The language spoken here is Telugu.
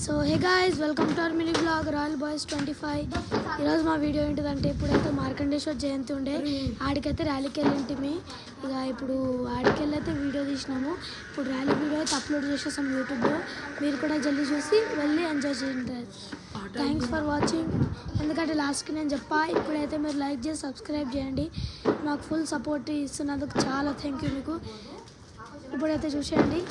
So hey guys, welcome to our mini blog royal boys 25. ఈరోజు మా వీడియో ఏంటిదంటే, ఇప్పుడైతే మార్కండేశ్వర జయంతి ఉండే ఆడికైతే ర్యాలీకి వెళ్ళింటిమి. ఇక ఇప్పుడు ఆడికి వెళ్ళైతే వీడియో తీసినాము. ఇప్పుడు ర్యాలీ వీడియో అయితే అప్లోడ్ చేసేసాం యూట్యూబ్లో. మీరు కూడా జల్దీ చూసి వెళ్ళి ఎంజాయ్ చేయండి. Thanks for watching. ఎందుకంటే లాస్ట్కి నేను చెప్పా, ఇప్పుడైతే మీరు లైక్ చేసి సబ్స్క్రైబ్ చేయండి. మాకు ఫుల్ సపోర్ట్ ఇస్తున్నందుకు చాలా థ్యాంక్ యూ మీకు. ఇప్పుడైతే చూసేయండి.